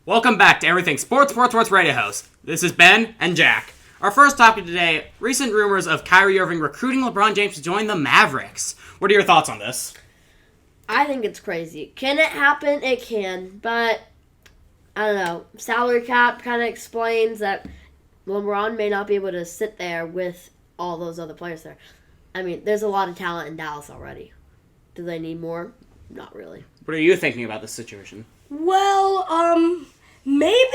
Welcome back to Everything Sports Radio Host. This is Ben and Jack. Our first topic today, recent rumors of Kyrie Irving recruiting LeBron James to join the Mavericks. What are your thoughts on this? I think it's crazy. Can it happen? It can, but I don't know. Salary cap kind of explains that LeBron may not be able to sit there with all those other players there. I mean, there's a lot of talent in Dallas already. Do they need more? Not really. What are you thinking about this situation? Well, maybe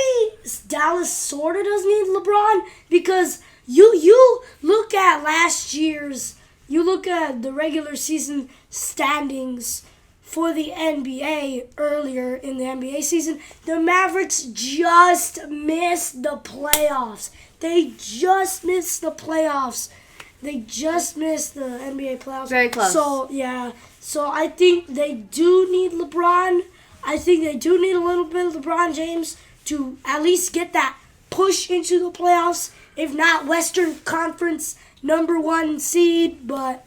Dallas sort of does need LeBron because you look at last year's, you look at the regular season standings for the NBA earlier in the NBA season, the Mavericks just missed the playoffs. They just missed the playoffs. They just missed the NBA playoffs. Very close. So I think they do need LeBron. I think they do need a little bit of LeBron James to at least get that push into the playoffs. If not, Western Conference #1 seed. But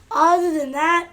other than that,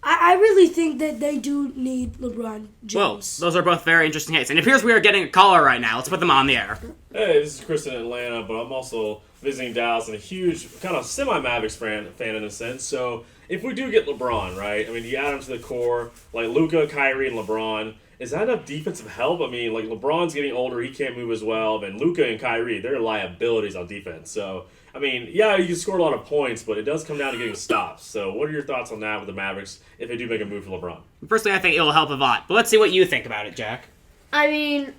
I really think that they do need LeBron James. Well, those are both very interesting takes. And it appears we are getting a caller right now. Let's put them on the air. Hey, this is Chris in Atlanta, but I'm also visiting Dallas and a huge kind of semi-Mavericks fan in a sense. So if we do get LeBron, right, I mean, you add him to the core, like Luka, Kyrie, and LeBron, is that enough defensive help? I mean, like LeBron's getting older, he can't move as well, and Luka and Kyrie, they're liabilities on defense. So, I mean, yeah, you can score a lot of points, but it does come down to getting stops. So what are your thoughts on that with the Mavericks if they do make a move for LeBron? Personally, I think it will help a lot. But let's see what you think about it, Jack. I mean,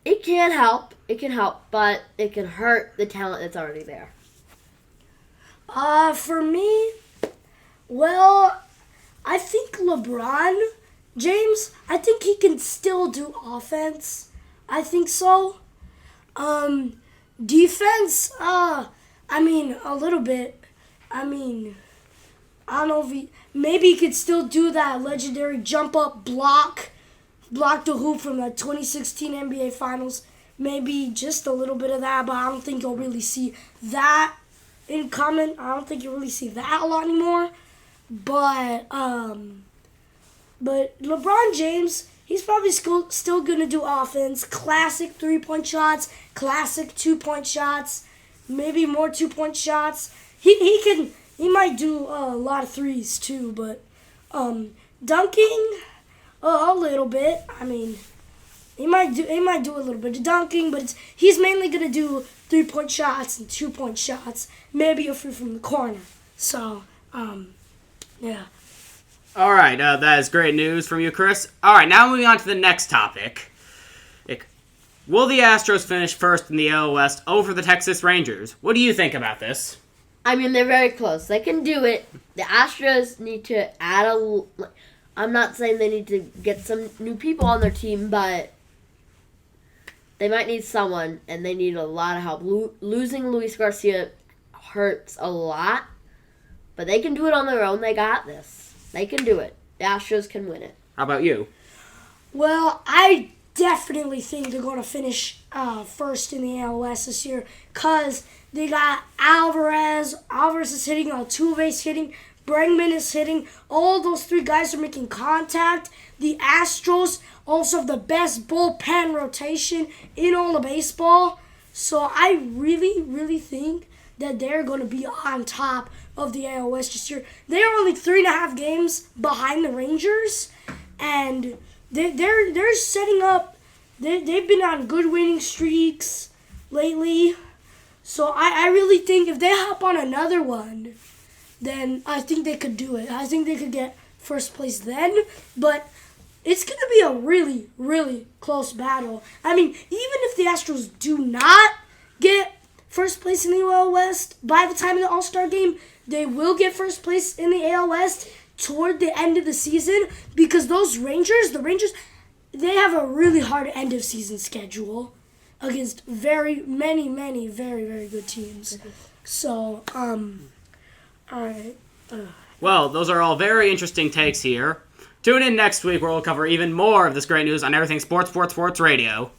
it can help. It can help, but it can hurt the talent that's already there. For me, well, I think LeBron James, I think he can still do offense. I think so. Defense, I mean, a little bit. I mean, I don't know if maybe he could still do that legendary jump up block the hoop from the 2016 NBA Finals. Maybe just a little bit of that, but I don't think you'll really see that in common. I don't think you'll really see that a lot anymore. But LeBron James, he's probably still going to do offense. Classic 3-point shots, classic 2-point shots, maybe more 2-point shots. He might do a lot of threes too, but dunking a little bit. I mean, he might do a little bit of dunking, but he's mainly going to do 3-point shots and 2-point shots, maybe a free from the corner. So, yeah. All right, that is great news from you, Chris. All right, now moving on to the next topic. Will the Astros finish first in the AL West over the Texas Rangers? What do you think about this? I mean, they're very close. They can do it. The Astros need to add I'm not saying they need to get some new people on their team, but they might need someone, and they need a lot of help. Losing Luis Garcia hurts a lot, but they can do it on their own. They got this. They can do it. The Astros can win it. How about you? Well, I definitely think they're going to finish first in the AL West this year because they got Alvarez. Alvarez is hitting, Altuve's hitting, Bregman is hitting. All those three guys are making contact. The Astros also have the best bullpen rotation in all of baseball. So I really, really think that they're going to be on top of the AL West this year. They are only 3.5 games behind the Rangers, and they're setting up. They've been on good winning streaks lately, so I really think if they hop on another one, then I think they could do it. I think they could get first place then, but it's going to be a really, really close battle. I mean, even if the Astros do not get first place in the AL West by the time of the All-Star game, they will get first place in the AL West toward the end of the season because the Rangers, they have a really hard end of season schedule against very many very, very good teams. So, all right. Well, those are all very interesting takes here. Tune in next week where we'll cover even more of this great news on Everything Sports Radio.